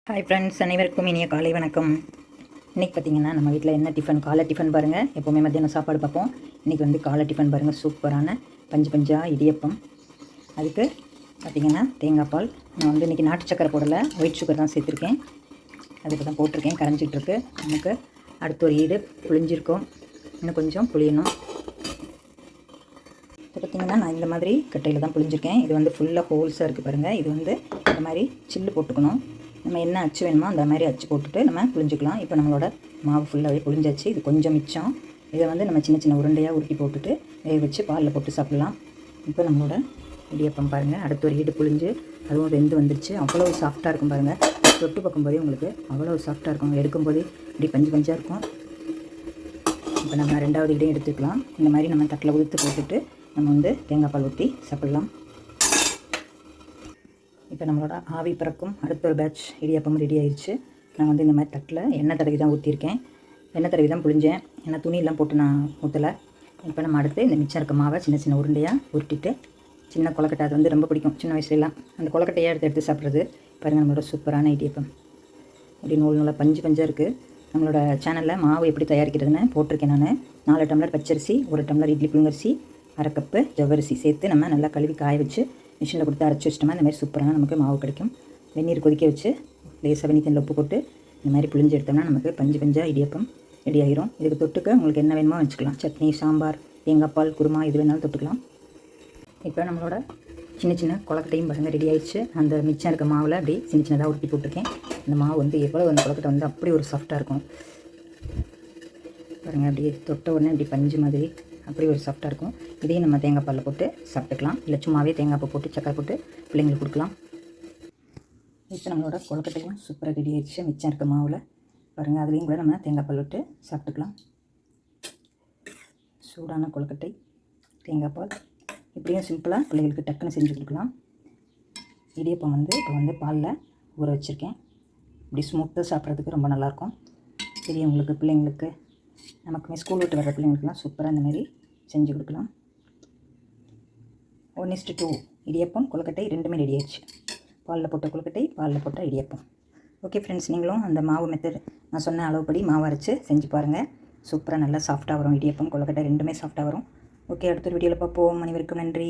Hi friends, அனைவருக்கும் இனிய காலை வணக்கம். இன்றைக்கி பார்த்திங்கன்னா நம்ம வீட்டில் என்ன டிஃபன், காலை டிஃபன் பாருங்கள். எப்போவுமே மத்தியானம் சாப்பாடு பார்ப்போம். இன்றைக்கி வந்து காலை டிஃபன் பாருங்கள், சூப்பரான பஞ்சு பஞ்சாக இடியப்பம். அதுக்கு பார்த்திங்கன்னா தேங்காய் பால். நான் வந்து இன்றைக்கி நாட்டு சக்கரை போடலை, ஒயிட் சுகர் தான் சேர்த்துருக்கேன். அதுக்கு தான் போட்டிருக்கேன், கரைஞ்சிட்ருக்கு. நமக்கு அடுத்த ஒரு ஈடு புளிஞ்சிருக்கோம், இன்னும் கொஞ்சம் புளியணும். இப்போ பார்த்திங்கன்னா நான் இந்த மாதிரி கட்டையில் தான் புளிஞ்சிருக்கேன். இது வந்து ஃபுல்லாக ஹோல்ஸாக இருக்குது பாருங்கள். இது வந்து இந்த மாதிரி சில்லு போட்டுக்கணும். நம்ம என்ன அச்சு வேணுமோ அந்த மாதிரி அச்சு போட்டுட்டு நம்ம புளிஞ்சிக்கலாம். இப்போ நம்மளோட மாவு ஃபுல்லாகவே புளிஞ்சாச்சு. இது கொஞ்சம் மிச்சம். இதை வந்து நம்ம சின்ன சின்ன உருண்டையாக உருட்டி போட்டுட்டு வேக வச்சு பாலில் போட்டு சாப்பிட்லாம். இப்போ நம்மளோட இடியப்பம் பாருங்கள், அடுத்த ஒரு ஈடு புளிஞ்சு அதுவும் வெந்து வந்துருச்சு. அவ்வளோ சாஃப்டாக இருக்கும் பாருங்கள். தொட்டு பார்க்கும்போதே உங்களுக்கு அவ்வளோ சாஃப்டாக இருக்கும். எடுக்கும்போதே இப்படி பஞ்சு பஞ்சாக இருக்கும். இப்போ நம்ம ரெண்டாவது இடையும் எடுத்துக்கலாம். இந்த மாதிரி நம்ம தட்டில் உதுத்து போட்டுட்டு நம்ம வந்து தேங்காய் பால் ஊற்றி சாப்பிட்லாம். இப்போ நம்மளோட ஆவி பறக்கும் அடுத்த ஒரு பேட்ச் இடியாப்பம் ரெடி ஆயிடுச்சு. நான் வந்து இந்த மாதிரி தட்டில் எண்ணெய் தடவி தான் ஊற்றிருக்கேன். எண்ணெய் தடவி தான் புளிஞ்சேன். ஏன்னா துணியெல்லாம் போட்டு நான் ஊற்றலை. இப்போ நம்ம அடுத்து இந்த மிச்சம் இருக்க மாவை சின்ன சின்ன உருண்டையாக உருட்டிட்டு சின்ன கொலக்கட்டை, அது வந்து ரொம்ப பிடிக்கும் சின்ன வயசுலலாம். அந்த கொலக்கட்டையாக எடுத்து சாப்பிட்றது பாருங்கள். நம்மளோட சூப்பரான இடியப்பம் அப்படி நூல் நூலாக பஞ்சு பஞ்சாக இருக்குது. நம்மளோட சேனலில் மாவு எப்படி தயாரிக்கிறதுன்னு போட்டிருக்கேன். நான் 4 டம்ளர் பச்சரிசி, 1 டம்ளர் இட்லி புழுங்கரிசி, 1/2 கப்பு ஜவ்வரிசி சேர்த்து நம்ம நல்லா கழுவி காய வச்சு மிஷினில் கொடுத்து அரைச்சி வச்சிட்டோம்னா இந்த மாதிரி சூப்பரான நமக்கு மாவு கிடைக்கும். வெந்நீர் கொதிக்க வச்சு லேசாக வெந்நீர் தண்ணியில் உப்பு போட்டு இந்த மாதிரி புளிஞ்சு எடுத்தோம்னா நமக்கு பஞ்சு பஞ்சாக இடியப்பம் ரெடி ஆகிரும். இதுக்கு தொட்டுக்க உங்களுக்கு என்ன வேணுமோ வச்சுக்கலாம். சட்னி, சாம்பார், தேங்காய் பால், குருமா இது வேணாலும் தொட்டுக்கலாம். இப்போ நம்மளோட சின்ன சின்ன கொலக்கட்டையும் பாருங்கள் ரெடி ஆகிடுச்சு. அந்த மிச்சம் இருக்க மாவில் அப்படி சின்ன சின்னதாக உருட்டி போட்டிருக்கேன். அந்த மாவு வந்து எவ்வளோ அந்த கொலக்கட்டை வந்து அப்படி ஒரு சாஃப்டாக இருக்கும் பாருங்கள். அப்படியே தொட்ட உடனே அப்படி பஞ்சு மாதிரி அப்படி ஒரு சாஃப்டாக இருக்கும். இதையும் நம்ம தேங்காய் பாலில் போட்டு சாப்பிட்டுக்கலாம். இல்லை சும்மாவே தேங்காய் பூ போட்டு சக்கரை போட்டு பிள்ளைங்களுக்கு கொடுக்கலாம். இப்போ நம்மளோட கொலக்கட்டையும் சூப்பராக ரெடி ஆகிடுச்சு. மிச்சம் இருக்க மாவில் பாருங்கள், அதுலேயும் கூட நம்ம தேங்காய் பால் விட்டு சாப்பிட்டுக்கலாம். சூடான கொலக்கட்டை, தேங்காய் பால், இப்படியும் சிம்பிளாக பிள்ளைங்களுக்கு டக்குன்னு செஞ்சு கொடுக்கலாம். இடியப்பம் வந்து இப்போ வந்து பாலில் ஊற வச்சுருக்கேன். இப்படி ஸ்மூத்தாக சாப்பிட்றதுக்கு ரொம்ப நல்லாயிருக்கும். பெரியவங்களுக்கு, பிள்ளைங்களுக்கு, நமக்குமே ஸ்கூல் விட்டு வர்ற பிள்ளைங்களுக்குலாம் சூப்பராக இந்த மாதிரி செஞ்சு கொடுக்கலாம். 1:2 இடியப்பம் கொழுக்கட்டை ரெண்டுமே ரெடி ஆயிடுச்சு. பாலில் போட்ட கொழுக்கட்டை, பாலில் போட்ட இடியப்பம். ஓகே ஃப்ரெண்ட்ஸ், நீங்களும் அந்த மாவு மெத்தட் நான் சொன்ன அளவுப்படி மாவு அரைச்சி செஞ்சு பாருங்கள். சூப்பராக நல்லா சாஃப்டாக வரும். இடியப்பம் கொழுக்கட்டை ரெண்டுமே சாஃப்டாக வரும். ஓகே, அடுத்த ஒரு வீடியோவில் பார்ப்போம். அனைவருக்கும் நன்றி.